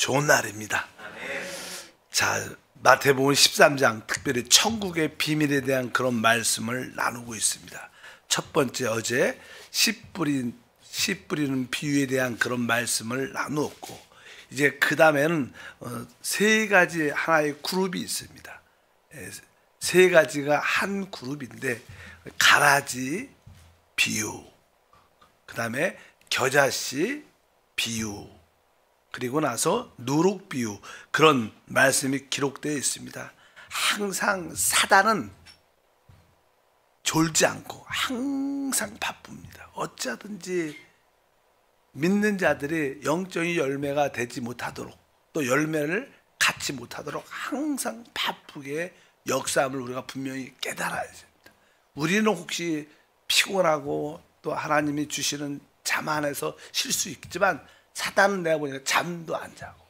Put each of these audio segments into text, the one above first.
좋은 날입니다. 자, 마태복음 13장 특별히 천국의 비밀에 대한 그런 말씀을 나누고 있습니다. 첫 번째 어제 씨 뿌리는 비유에 대한 그런 말씀을 나누었고, 이제 그 다음에는 세 가지 하나의 그룹이 있습니다. 세 가지가 한 그룹인데, 가라지 비유, 그 다음에 겨자씨 비유, 그리고 나서 누룩 비유, 그런 말씀이 기록되어 있습니다. 항상 사단은 졸지 않고 항상 바쁩니다. 어쩌든지 믿는 자들이 영적인 열매가 되지 못하도록, 또 열매를 갖지 못하도록 항상 바쁘게 역사함을 우리가 분명히 깨달아야 됩니다. 우리는 혹시 피곤하고 또 하나님이 주시는 잠 안에서 쉴 수 있지만, 사단은 내가 보니까 잠도 안 자고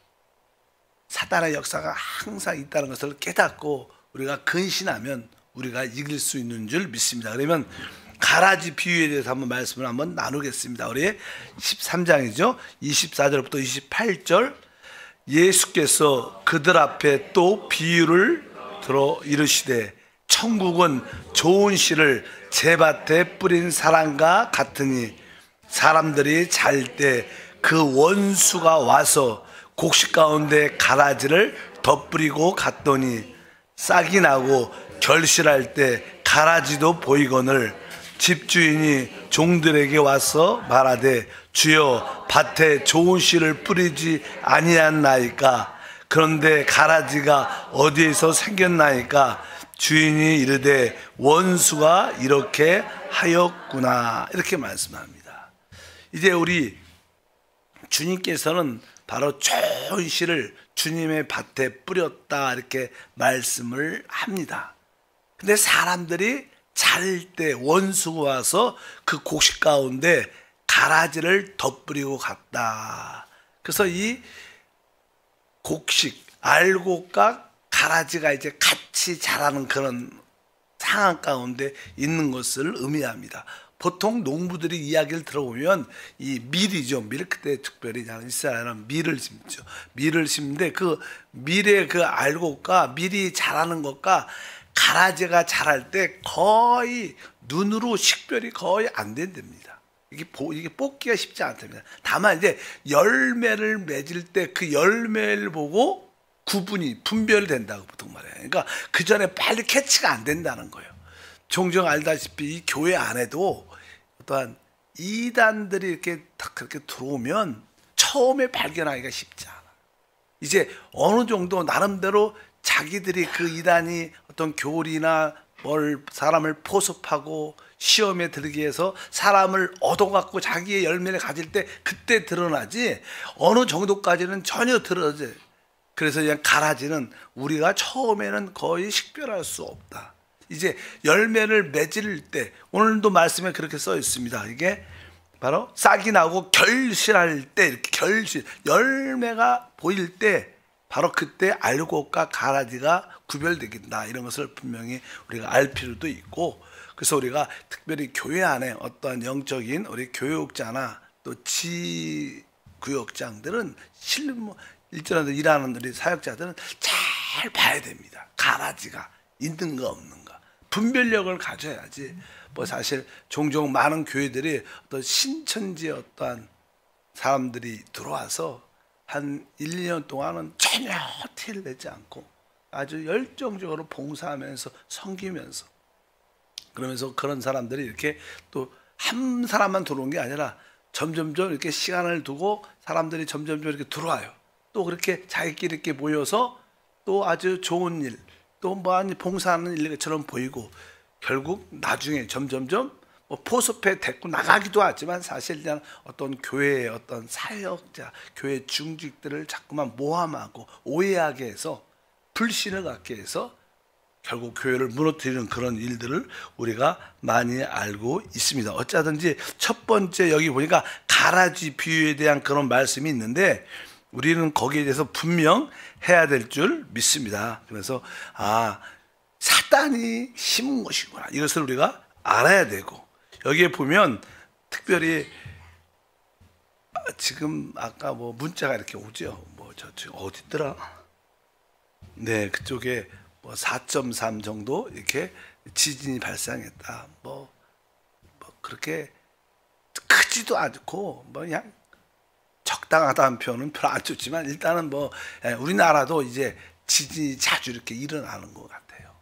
사단의 역사가 항상 있다는 것을 깨닫고 우리가 근신하면 우리가 이길 수 있는 줄 믿습니다. 그러면 가라지 비유에 대해서 한번 말씀을 한번 나누겠습니다. 우리 13장이죠. 24절부터 28절, 예수께서 그들 앞에 또 비유를 들어 이르시되, 천국은 좋은 씨를 제밭에 뿌린 사람과 같으니 사람들이 잘 때 그 원수가 와서 곡식 가운데 가라지를 덧뿌리고 갔더니 싹이 나고 결실할 때 가라지도 보이거늘 집주인이 종들에게 와서 말하되, 주여 밭에 좋은 씨를 뿌리지 아니하나이까? 그런데 가라지가 어디에서 생겼나이까? 주인이 이르되, 원수가 이렇게 하였구나. 이렇게 말씀합니다. 이제 우리 주님께서는 바로 좋은 씨를 주님의 밭에 뿌렸다, 이렇게 말씀을 합니다. 근데 사람들이 잘 때 원수가 와서 그 곡식 가운데 가라지를 덧뿌리고 갔다. 그래서 이 곡식, 알곡과 가라지가 이제 같이 자라는 그런 상황 가운데 있는 것을 의미합니다. 보통 농부들이 이야기를 들어보면 이 밀이죠. 밀, 그때 특별히 이스라엘은 밀을 심죠. 밀을 심는데 그 밀의 그 알곡과 밀이 자라는 것과 가라지가 자랄 때 거의 눈으로 식별이 거의 안 된답니다. 이게 뽑기가 쉽지 않답니다. 다만 이제 열매를 맺을 때 그 열매를 보고 분별된다고 보통 말해요. 그러니까 그 전에 빨리 캐치가 안 된다는 거예요. 종종 알다시피 이 교회 안에도 어떠한 이단들이 이렇게 딱 그렇게 들어오면 처음에 발견하기가 쉽지 않아. 이제 어느 정도 나름대로 자기들이 그 이단이 어떤 교리나 사람을 포섭하고 시험에 들게 해서 사람을 얻어갖고 자기의 열매를 가질 때 그때 드러나지, 어느 정도까지는 전혀 드러나지. 그래서 그냥 가라지는 우리가 처음에는 거의 식별할 수 없다. 이제 열매를 맺을 때, 오늘도 말씀에 그렇게 써 있습니다. 이게 바로 싹이 나고 결실할 때, 이렇게 열매가 보일 때, 바로 그때 알곡과 가라지가 구별되긴다. 이런 것을 분명히 우리가 알 필요도 있고, 그래서 우리가 특별히 교회 안에 어떠한 영적인 우리 교육자나 또 지구역장들은 일전에 일하는 우리 사역자들은 잘 봐야 됩니다. 가라지가 있는가 없는가. 분별력을 가져야지. 뭐 사실 종종 많은 교회들이 어떤 신천지의 어떠한 사람들이 들어와서 한 1, 2년 동안은 전혀 티를 내지 않고 아주 열정적으로 봉사하면서 섬기면서, 그러면서 그런 사람들이 이렇게 또 한 사람만 들어온 게 아니라 점점점 이렇게 시간을 두고 사람들이 점점점 이렇게 들어와요. 또 그렇게 자기끼리 이렇게 모여서 또 아주 좋은 일, 또 뭐 봉사하는 일처럼 보이고, 결국 나중에 점점점 뭐 포섭해 데리고 나가기도 하지만 사실 그냥 어떤 교회의 어떤 사역자, 교회 중직들을 자꾸만 모함하고 오해하게 해서 불신을 갖게 해서 결국 교회를 무너뜨리는 그런 일들을 우리가 많이 알고 있습니다. 어쩌든지 첫 번째 여기 보니까 가라지 비유에 대한 그런 말씀이 있는데, 우리는 거기에 대해서 분명 해야 될 줄 믿습니다. 그래서 사단이 심은 것이구나, 이것을 우리가 알아야 되고, 여기에 보면 특별히 지금 아까 뭐 문자가 이렇게 오죠. 뭐 저쪽 어디 있더라? 네, 그쪽에 뭐 4.3 정도 이렇게 지진이 발생했다. 뭐 그렇게 크지도 않고 뭐 그냥 적당하다는 표현은 별로 안 좋지만 일단은 뭐 우리나라도 이제 지진이 자주 이렇게 일어나는 것 같아요.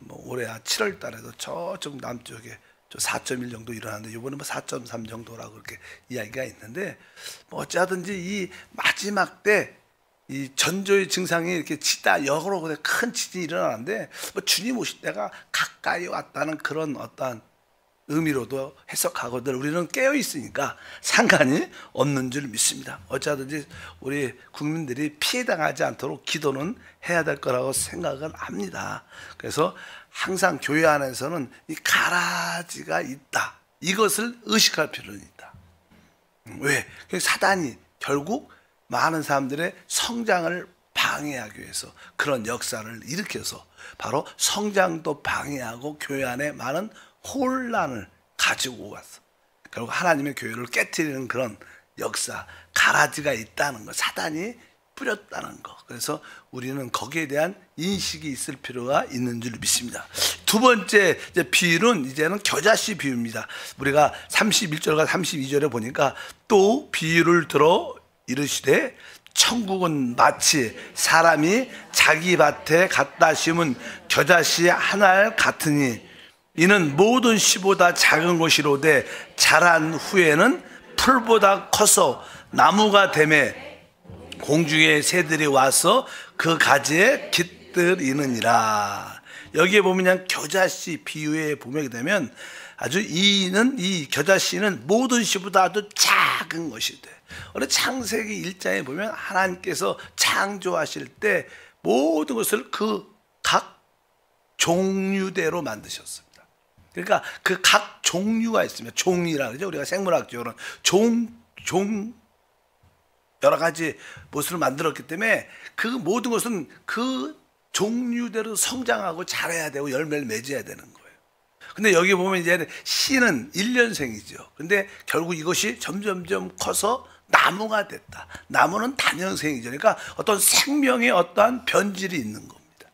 뭐 올해 7월 달에도 저쪽 남쪽에 4.1 정도 일어났는데 이번에 뭐 4.3 정도라고 그렇게 이야기가 있는데 뭐 어쩌든지 이 마지막 때 이 전조의 증상이 이렇게 치다 여러 곳에 큰 지진이 일어나는데 뭐 주님 오실 때가 가까이 왔다는 그런 어떠한 의미로도 해석하거든. 우리는 깨어 있으니까 상관이 없는 줄 믿습니다. 어쩌든지 우리 국민들이 피해당하지 않도록 기도는 해야 될 거라고 생각은 합니다. 그래서 항상 교회 안에서는 이 가라지가 있다. 이것을 의식할 필요는 있다. 왜? 사단이 결국 많은 사람들의 성장을 방해하기 위해서 그런 역사를 일으켜서 바로 성장도 방해하고 교회 안에 많은 혼란을 가지고 왔어. 결국 하나님의 교회를 깨트리는 그런 역사, 가라지가 있다는 거, 사단이 뿌렸다는 거. 그래서 우리는 거기에 대한 인식이 있을 필요가 있는 줄 믿습니다. 두 번째 비유는 이제는 겨자씨 비유입니다. 우리가 31절과 32절에 보니까 또 비유를 들어 이르시되 천국은 마치 사람이 자기 밭에 갖다 심은 겨자씨 한 알 같으니 이는 모든 씨보다 작은 것이로되 자란 후에는 풀보다 커서 나무가 되매 공중의 새들이 와서 그 가지에 깃들이느니라. 여기에 보면 그냥 겨자씨 비유에 보게 되면 아주 이 겨자씨는 모든 씨보다 아주 작은 것이 돼. 어느 창세기 1장에 보면 하나님께서 창조하실 때 모든 것을 그 각 종류대로 만드셨습니다. 그러니까 그 각 종류가 있습니다. 종이라 그러죠. 우리가 생물학적으로는 여러 가지 모습을 만들었기 때문에 그 모든 것은 그 종류대로 성장하고 자라야 되고 열매를 맺어야 되는 거예요. 근데 여기 보면 이제 씨는 1년생이죠. 근데 결국 이것이 점점점 커서 나무가 됐다. 나무는 단연생이죠. 그러니까 어떤 생명의 어떠한 변질이 있는 겁니다.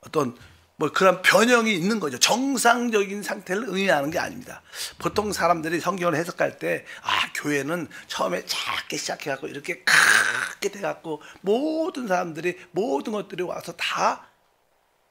어떤 뭐 그런 변형이 있는 거죠. 정상적인 상태를 의미하는 게 아닙니다. 보통 사람들이 성경을 해석할 때 교회는 처음에 작게 시작해갖고 이렇게 크게 돼갖고 모든 사람들이 모든 것들이 와서 다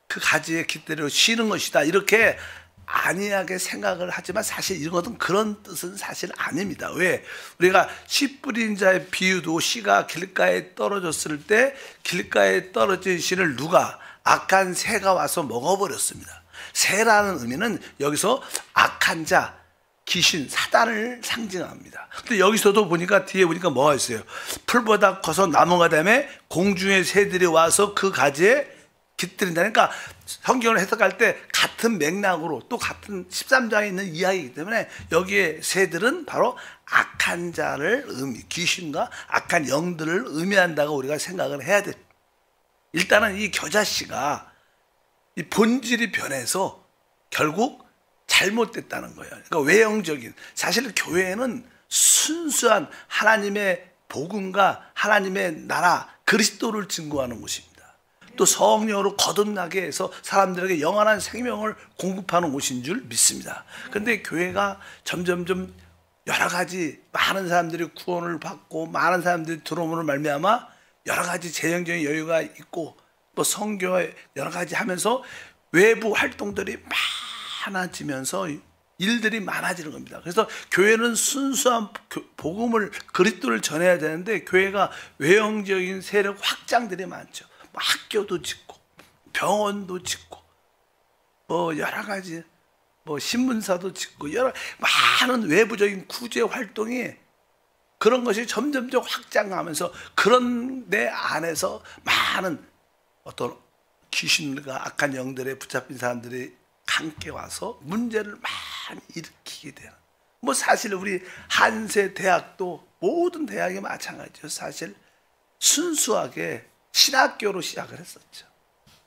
그 가지에 깃들여 쉬는 것이다. 이렇게 안이하게 생각을 하지만 사실 이것은 그런 뜻은 사실 아닙니다. 왜? 우리가 씨 뿌린 자의 비유도 씨가 길가에 떨어졌을 때 길가에 떨어진 씨를 누가 악한 새가 와서 먹어버렸습니다. 새라는 의미는 여기서 악한 자, 귀신, 사단을 상징합니다. 근데 여기서도 보니까 뒤에 보니까 뭐가 있어요? 풀보다 커서 나무가 되매 공중의 새들이 와서 그 가지에 깃들인다. 그러니까 성경을 해석할 때 같은 맥락으로 또 같은 13장에 있는 이야기이기 때문에 여기에 새들은 바로 악한 자를 귀신과 악한 영들을 의미한다고 우리가 생각을 해야 돼. 일단은 이 겨자씨가 이 본질이 변해서 결국 잘못됐다는 거예요. 그러니까 외형적인, 사실 교회는 순수한 하나님의 복음과 하나님의 나라 그리스도를 증거하는 곳입니다. 또 성령으로 거듭나게 해서 사람들에게 영원한 생명을 공급하는 곳인 줄 믿습니다. 그런데 교회가 점점점 여러 가지 많은 사람들이 구원을 받고 많은 사람들이 들어옴으로 말미암아 여러 가지 재정적인 여유가 있고 또 선교에 여러 가지 하면서 외부 활동들이 많아지면서 일들이 많아지는 겁니다. 그래서 교회는 순수한 복음을 그리스도를 전해야 되는데 교회가 외형적인 세력 확장들이 많죠. 학교도 짓고 병원도 짓고 뭐 여러 가지 뭐 신문사도 짓고 여러 많은 외부적인 구제 활동이 그런 것이 점점점 확장하면서 그런 데 안에서 많은 어떤 귀신과 악한 영들에 붙잡힌 사람들이 함께 와서 문제를 많이 일으키게 되는. 뭐 사실 우리 한세 대학도 모든 대학이 마찬가지죠. 사실 순수하게 신학교로 시작을 했었죠.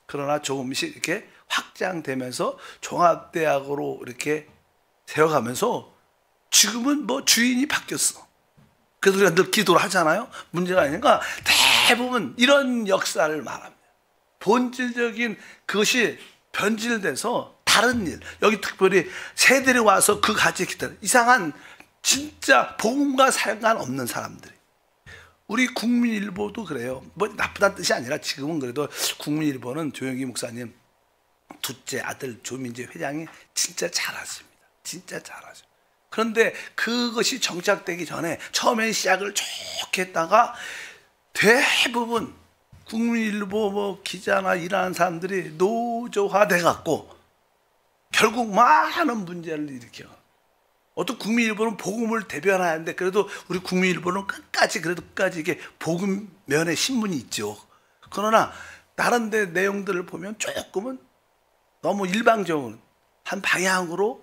그러나 조금씩 이렇게 확장되면서 종합대학으로 이렇게 세워가면서 지금은 뭐 주인이 바뀌었어. 그래서 우리가 늘 기도를 하잖아요. 문제가 아니니까 대부분 이런 역사를 말합니다. 본질적인 그것이 변질돼서 다른 일, 여기 특별히 새들이 와서 그 가지에 기다려 이상한 진짜 복음과 상관없는 사람들이. 우리 국민일보도 그래요. 뭐 나쁘다는 뜻이 아니라 지금은 그래도 국민일보는 조영기 목사님 둘째 아들 조민재 회장이 진짜 잘하십니다. 진짜 잘하죠. 그런데 그것이 정착되기 전에 처음에 시작을 좋게 했다가 대부분 국민일보 뭐 기자나 일하는 사람들이 노조화돼 갖고 결국 많은 문제를 일으켜. 어떤 국민일보는 복음을 대변하는데 그래도 우리 국민일보는 끝까지 그래도 끝까지 이게 복음면의 신문이 있죠. 그러나 다른 데 내용들을 보면 조금은 너무 일방적으로 한 방향으로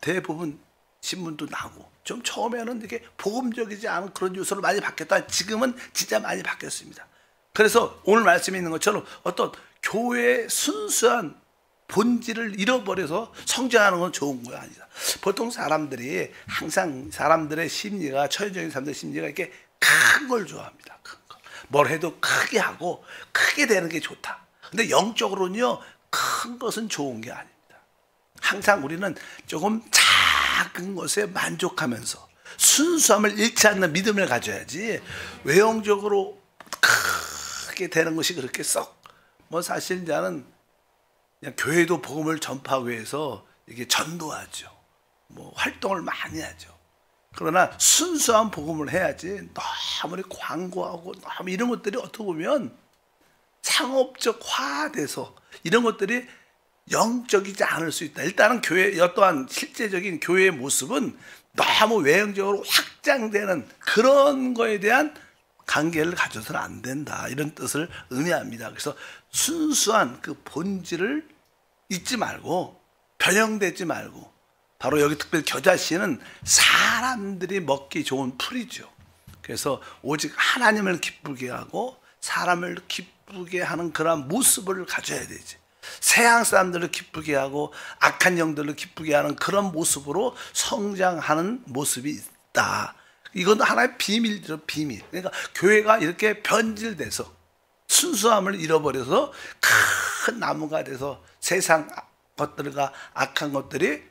대부분 신문도 나고 좀 처음에는 이게 복음적이지 않은 그런 요소를 많이 바뀌었다. 지금은 진짜 많이 바뀌었습니다. 그래서 오늘 말씀에 있는 것처럼 어떤 교회의 순수한 본질을 잃어버려서 성장하는 건 좋은 거야 아니다. 보통 사람들이 항상 사람들의 심리가 처형적인 사람들의 심리가 이렇게 큰 걸 좋아합니다. 큰 거. 뭘 해도 크게 하고 크게 되는 게 좋다. 근데 영적으로는요 큰 것은 좋은 게 아닙니다. 항상 우리는 조금 작은 것에 만족하면서 순수함을 잃지 않는 믿음을 가져야지 외형적으로 크게 되는 것이 그렇게 썩 뭐 사실 나는 그냥 교회도 복음을 전파하기 위해서 이게 전도하죠. 뭐 활동을 많이 하죠. 그러나 순수한 복음을 해야지 너무 광고하고 너무 이런 것들이 어떻게 보면 상업적화돼서 이런 것들이 영적이지 않을 수 있다. 일단은 교회 어떠한 실제적인 교회의 모습은 너무 외형적으로 확장되는 그런 거에 대한 관계를 가져서는 안 된다. 이런 뜻을 의미합니다. 그래서 순수한 그 본질을 잊지 말고 변형되지 말고 바로 여기 특별히 겨자씨는 사람들이 먹기 좋은 풀이죠. 그래서 오직 하나님을 기쁘게 하고 사람을 기쁘게 하는 그런 모습을 가져야 되지. 세상 사람들을 기쁘게 하고 악한 영들을 기쁘게 하는 그런 모습으로 성장하는 모습이 있다. 이건 하나의 비밀이죠. 비밀. 그러니까 교회가 이렇게 변질돼서 순수함을 잃어버려서 큰 나무가 돼서 세상 것들과 악한 것들이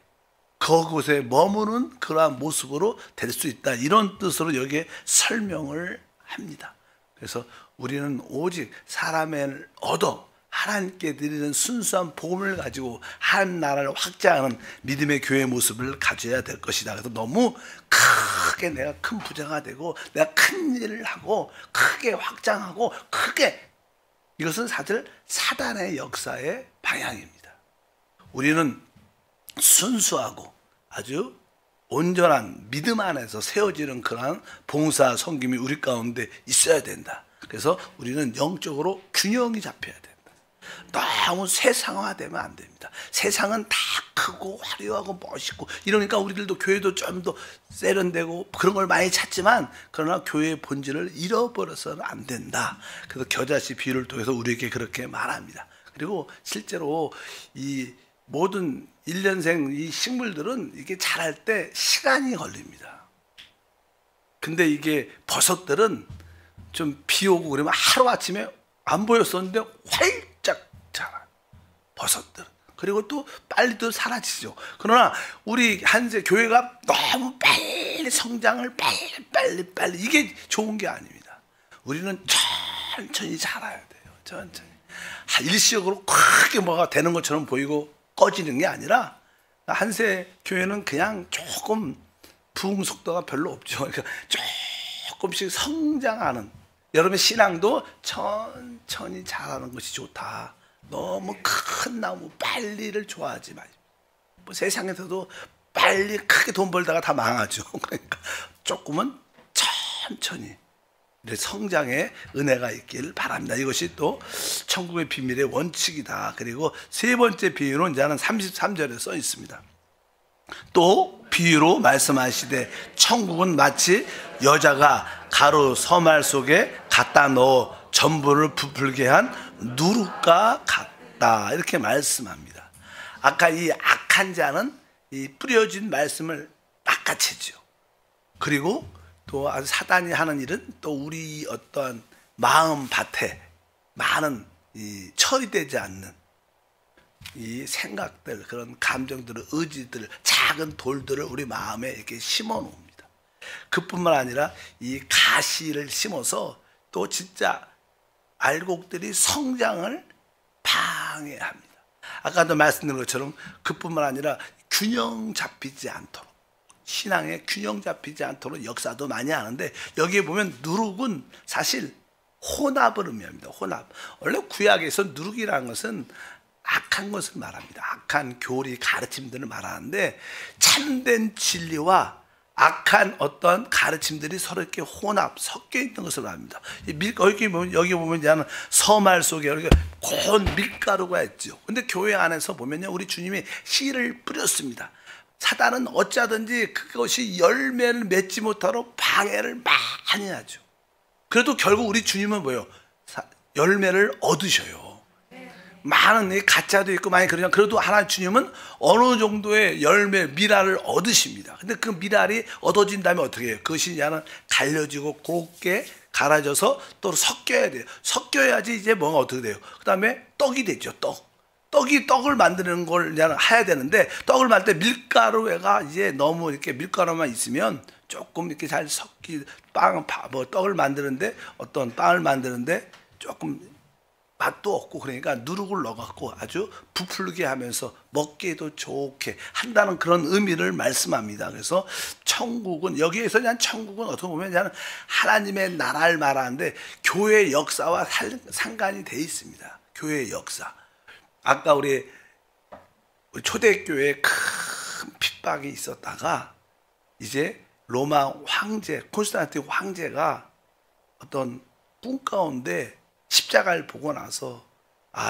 그곳에 머무는 그러한 모습으로 될 수 있다. 이런 뜻으로 여기에 설명을 합니다. 그래서 우리는 오직 사람을 얻어 하나님께 드리는 순수한 복음을 가지고 한 나라를 확장하는 믿음의 교회 모습을 가져야 될 것이다. 그래서 너무 크게 내가 큰 부자가 되고 내가 큰 일을 하고 크게 확장하고 크게 이것은 사실 사단의 역사의 방향입니다. 우리는 순수하고 아주 온전한 믿음 안에서 세워지는 그러한 봉사 섬김이 우리 가운데 있어야 된다. 그래서 우리는 영적으로 균형이 잡혀야 된다. 너무 세상화되면 안 됩니다. 세상은 다 크고 화려하고 멋있고 이러니까 우리들도 교회도 좀 더 세련되고 그런 걸 많이 찾지만 그러나 교회의 본질을 잃어버려서는 안 된다. 그래서 겨자씨 비유를 통해서 우리에게 그렇게 말합니다. 그리고 실제로 이 모든 1년생 이 식물들은 이게 자랄 때 시간이 걸립니다. 근데 이게 버섯들은 좀 비 오고 그러면 하루아침에 안 보였었는데 활짝 자라요. 버섯들은. 그리고 또 빨리 또 사라지죠. 그러나 우리 한세 교회가 너무 빨리 성장을 빨리 이게 좋은 게 아닙니다. 우리는 천천히 자라야 돼요. 천천히. 일시적으로 크게 뭐가 되는 것처럼 보이고 꺼지는 게 아니라 한세 교회는 그냥 조금 부흥 속도가 별로 없죠. 그러니까 조금씩 성장하는 여러분의 신앙도 천천히 자라는 것이 좋다. 너무 큰 나무 빨리를 좋아하지 마십시오. 뭐 세상에서도 빨리 크게 돈 벌다가 다 망하죠. 그러니까 조금은 천천히 성장의 은혜가 있길 바랍니다. 이것이 또 천국의 비밀의 원칙이다. 그리고 세 번째 비유는 이제는 33절에 써 있습니다. 또 비유로 말씀하시되 천국은 마치 여자가 가루 서말 속에 갖다 넣어 전분을 부풀게 한 누룩과 같다. 이렇게 말씀합니다. 아까 이 악한 자는 이 뿌려진 말씀을 낚아채죠. 그리고 또 아주 사단이 하는 일은 또 우리 어떠한 마음 밭에 많은 이 처리되지 않는 이 생각들, 그런 감정들을, 의지들을, 작은 돌들을 우리 마음에 이렇게 심어 놓습니다. 그뿐만 아니라 이 가시를 심어서 또 진짜 알곡들이 성장을 방해합니다. 아까도 말씀드린 것처럼 그뿐만 아니라 균형 잡히지 않도록, 신앙에 균형 잡히지 않도록 역사도 많이 하는데, 여기에 보면 누룩은 사실 혼합을 의미합니다. 혼합. 원래 구약에서 누룩이라는 것은 악한 것을 말합니다. 악한 교리, 가르침들을 말하는데, 참된 진리와 악한 어떤 가르침들이 서로 이렇게 혼합, 섞여 있는 것을 말합니다. 여기 보면 이제 서말 속에 이렇게 고운 밀가루가 있죠. 근데 교회 안에서 보면요, 우리 주님이 씨를 뿌렸습니다. 사단은 어찌하든지 그것이 열매를 맺지 못하도록 방해를 많이 하죠. 그래도 결국 우리 주님은 뭐예요? 열매를 얻으셔요. 많은 가짜도 있고 많이 그러지만, 그래도 하나님 주님은 어느 정도의 열매, 미랄을 얻으십니다. 근데 그 미랄이 얻어진 다음에 어떻게 해요? 그것이 이제 갈려지고 곱게 갈아져서 또 섞여야 돼요. 섞여야지 이제 뭐가 어떻게 돼요? 그 다음에 떡이 되죠. 떡을 만드는 걸 이제 해야 되는데, 떡을 만들 때 밀가루가 이제 너무 이렇게 밀가루만 있으면 조금 이렇게 잘 떡을 만드는데, 어떤 빵을 만드는데 조금 맛도 없고, 그러니까 누룩을 넣어갖고 아주 부풀게 하면서 먹기에도 좋게 한다는 그런 의미를 말씀합니다. 그래서 천국은, 여기에서 그냥 천국은 어떻게 보면 그냥 하나님의 나라를 말하는데, 교회의 역사와 상관이 돼 있습니다. 교회의 역사. 아까 우리 초대교회에 큰 핍박이 있었다가, 이제 로마 황제, 콘스탄틴 황제가 어떤 꿈 가운데 십자가를 보고 나서,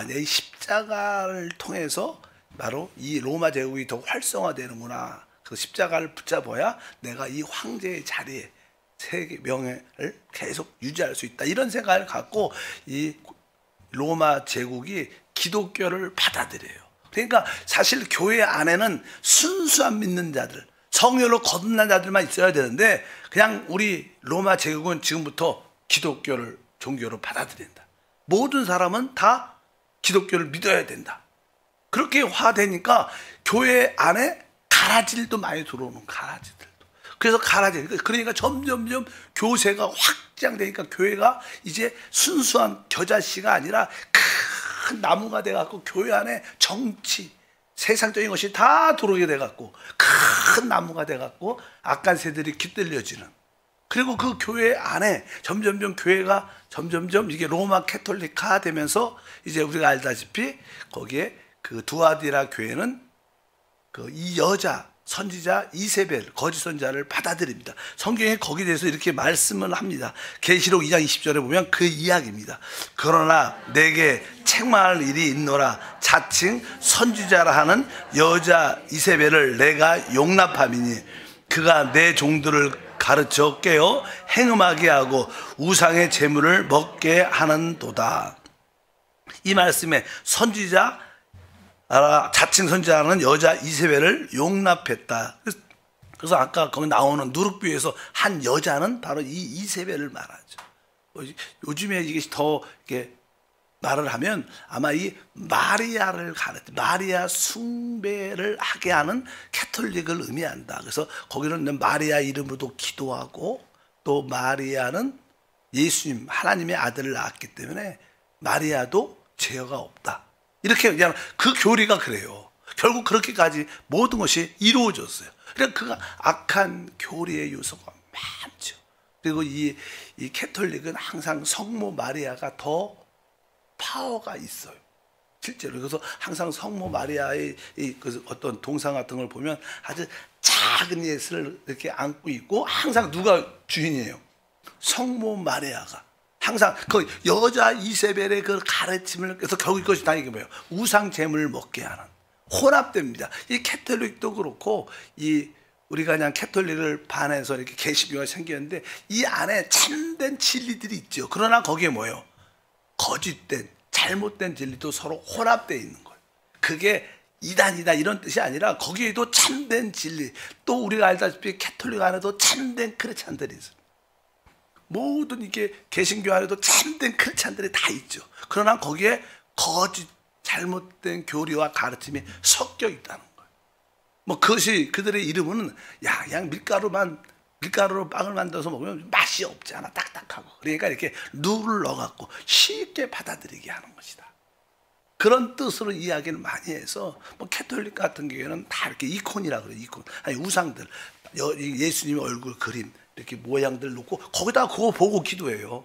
내 십자가를 통해서 바로 이 로마 제국이 더 활성화되는구나. 그 십자가를 붙잡아야 내가 이 황제의 자리에 세계 명예를 계속 유지할 수 있다. 이런 생각을 갖고 이 로마 제국이 기독교를 받아들여요. 그러니까 사실 교회 안에는 순수한 믿는 자들, 성령으로 거듭난 자들만 있어야 되는데, 그냥 우리 로마 제국은 지금부터 기독교를 종교로 받아들인다. 모든 사람은 다 기독교를 믿어야 된다. 그렇게 화되니까 교회 안에 가라질도 많이 들어오는, 가라지들도. 그래서 그러니까 점점점 교세가 확장되니까 교회가 이제 순수한 겨자씨가 아니라 큰 나무가 돼갖고, 교회 안에 정치, 세상적인 것이 다 들어오게 돼갖고 큰 나무가 돼갖고 악한 새들이 깃들려지는. 그리고 그 교회 안에 점점점 교회가 점점점 이게 로마 캐톨릭화 되면서, 이제 우리가 알다시피 거기에 그 두아디라 교회는 그 이 여자 선지자 이세벨, 거짓 선지자를 받아들입니다. 성경에 거기에 대해서 이렇게 말씀을 합니다. 계시록 2장 20절에 보면 그 이야기입니다. 그러나 내게 책망할 일이 있노라. 자칭 선지자라 하는 여자 이세벨을 내가 용납함이니 그가 내 종들을 가르쳐 깨어 행음하게 하고 우상의 재물을 먹게 하는도다. 이 말씀에 선지자, 자칭 선지자는 여자 이세벨을 용납했다. 그래서 아까 거기 나오는 누룩비에서 한 여자는 바로 이 이세벨을 말하죠. 요즘에 이게 더 이렇게 말을 하면 아마 이 마리아를 마리아 숭배를 하게 하는 캐톨릭을 의미한다. 그래서 거기는 마리아 이름으로도 기도하고, 또 마리아는 예수님, 하나님의 아들을 낳았기 때문에 마리아도 죄가 없다. 이렇게 그냥 그 교리가 그래요. 결국 그렇게까지 모든 것이 이루어졌어요. 그러니까 그 악한 교리의 요소가 많죠. 그리고 이 캐톨릭은 항상 성모 마리아가 더 파워가 있어요. 실제로. 그래서 항상 성모 마리아의 그 어떤 동상 같은 걸 보면 아주 작은 예수를 이렇게 안고 있고, 항상 누가 주인이에요? 성모 마리아가. 항상 그 여자 이세벨의 그 가르침을, 그래서 결국 이것이 다 이게 뭐예요? 우상 제물을 먹게 하는, 혼합됩니다. 이 캐톨릭도 그렇고, 우리가 그냥 캐톨릭을 반해서 이렇게 계시교가 생겼는데, 이 안에 참된 진리들이 있죠. 그러나 거기에 뭐예요? 거짓된, 잘못된 진리도 서로 혼합되어 있는 거예요. 그게 이단이다 이런 뜻이 아니라 거기에도 참된 진리, 또 우리가 알다시피 캐톨릭 안에도 참된 크리스찬들이 있어요. 모든 이게 개신교 안에도 참된 크리스찬들이 다 있죠. 그러나 거기에 거짓 잘못된 교리와 가르침이 섞여 있다는 거예요. 뭐 그것이 그들의 이름은 야 그냥 밀가루로 빵을 만들어서 먹으면 맛이 없지 않아, 딱딱하고. 그러니까 이렇게 누를 넣어갖고 쉽게 받아들이게 하는 것이다. 그런 뜻으로 이야기를 많이 해서 뭐 캐톨릭 같은 경우에는 다 이렇게 이콘이라 그래요. 이콘, 아니 우상들, 예수님의 얼굴 그림 이렇게 모양들 놓고 거기다가 그거 보고 기도해요.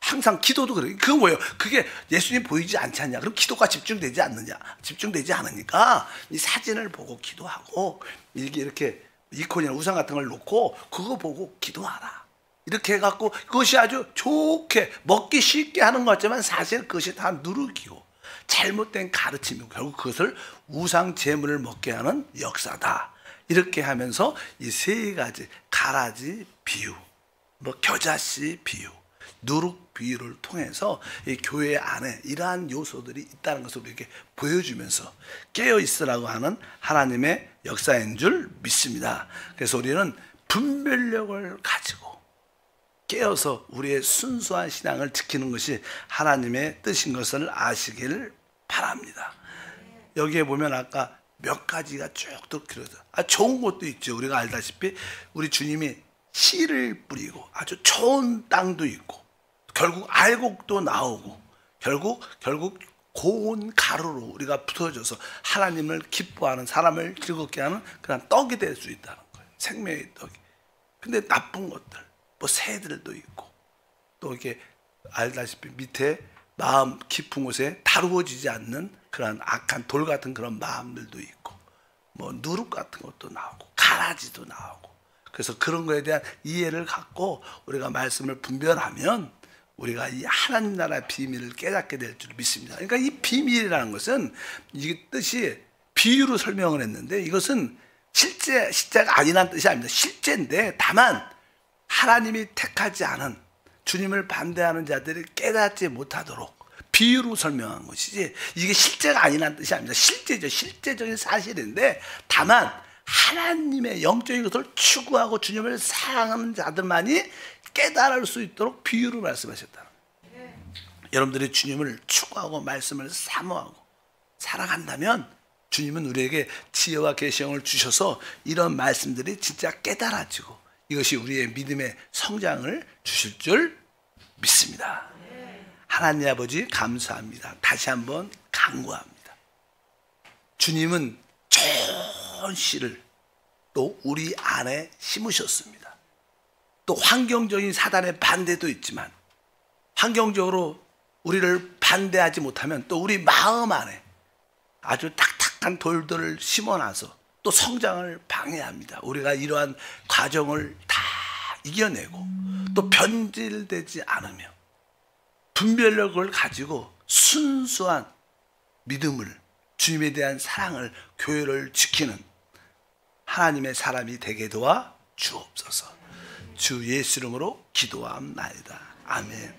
항상 기도도 그래요. 그거 뭐예요? 그게 예수님 보이지 않지 않냐? 그럼 기도가 집중되지 않느냐? 집중되지 않으니까 이 사진을 보고 기도하고 이렇게 이콘이나 우상 같은 걸 놓고 그거 보고 기도하라. 이렇게 해갖고 그것이 아주 좋게 먹기 쉽게 하는 것 같지만 사실 그것이 다 누르기고 잘못된 가르침이고 결국 그것을 우상 제물을 먹게 하는 역사다. 이렇게 하면서 이 세 가지 가라지 비유, 뭐 겨자씨 비유, 누룩 비유를 통해서 이 교회 안에 이러한 요소들이 있다는 것을 우리에게 보여주면서 깨어 있으라고 하는 하나님의 역사인 줄 믿습니다. 그래서 우리는 분별력을 가지고 깨어서 우리의 순수한 신앙을 지키는 것이 하나님의 뜻인 것을 아시길 바랍니다. 여기에 보면 아까 몇 가지가 쭉쭉 길어져. 좋은 것도 있죠. 우리가 알다시피 우리 주님이 씨를 뿌리고 아주 좋은 땅도 있고 결국 알곡도 나오고 결국 고운 가루로 우리가 붙어져서 하나님을 기뻐하는, 사람을 즐겁게 하는 그런 떡이 될 수 있다는 거예요. 생명의 떡이. 근데 나쁜 것들, 뭐 새들도 있고 또 이렇게 알다시피 밑에 마음 깊은 곳에 다루어지지 않는 그런 악한 돌 같은 그런 마음들도 있고 뭐 누룩 같은 것도 나오고 가라지도 나오고. 그래서 그런 거에 대한 이해를 갖고 우리가 말씀을 분별하면 우리가 이 하나님 나라의 비밀을 깨닫게 될 줄 믿습니다. 그러니까 이 비밀이라는 것은 이 뜻이 비유로 설명을 했는데 이것은 실제가 아니라는 뜻이 아닙니다. 실제인데 다만 하나님이 택하지 않은 주님을 반대하는 자들이 깨닫지 못하도록 비유로 설명한 것이지 이게 실제가 아니라는 뜻이 아닙니다. 실제죠. 실제적인 사실인데 다만 하나님의 영적인 것을 추구하고 주님을 사랑하는 자들만이 깨달을 수 있도록 비유로 말씀하셨다. 여러분들이 주님을 추구하고 말씀을 사모하고 사랑한다면 주님은 우리에게 지혜와 계시형을 주셔서 이런 말씀들이 진짜 깨달아지고 이것이 우리의 믿음의 성장을 주실 줄 믿습니다. 하나님 아버지 감사합니다. 다시 한번 간구합니다. 주님은 좋은 씨를 또 우리 안에 심으셨습니다. 또 환경적인 사단의 반대도 있지만 환경적으로 우리를 반대하지 못하면 또 우리 마음 안에 아주 딱딱한 돌들을 심어놔서 또 성장을 방해합니다. 우리가 이러한 과정을 다 이겨내고 또 변질되지 않으며 분별력을 가지고 순수한 믿음을, 주님에 대한 사랑을, 교회를 지키는 하나님의 사람이 되게 도와 주옵소서. 주 예수 이름으로 기도함나이다. 아멘.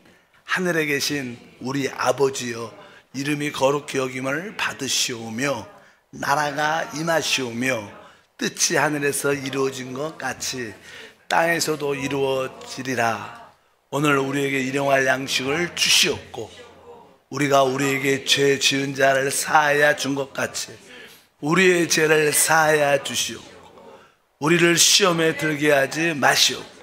하늘에 계신 우리 아버지여, 이름이 거룩히 여김을 받으시오며 나라가 임하시오며 뜻이 하늘에서 이루어진 것 같이 땅에서도 이루어지리라. 오늘 우리에게 일용할 양식을 주시옵고 우리가 우리에게 죄 지은 자를 사하여 준 것 같이 우리의 죄를 사하여 주시옵고 우리를 시험에 들게 하지 마시옵고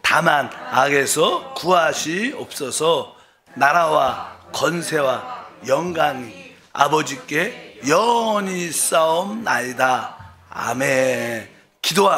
다만 악에서 구하시옵소서. 나라와 권세와 영광이 아버지께 영원히 싸움나이다. 아멘. 기도하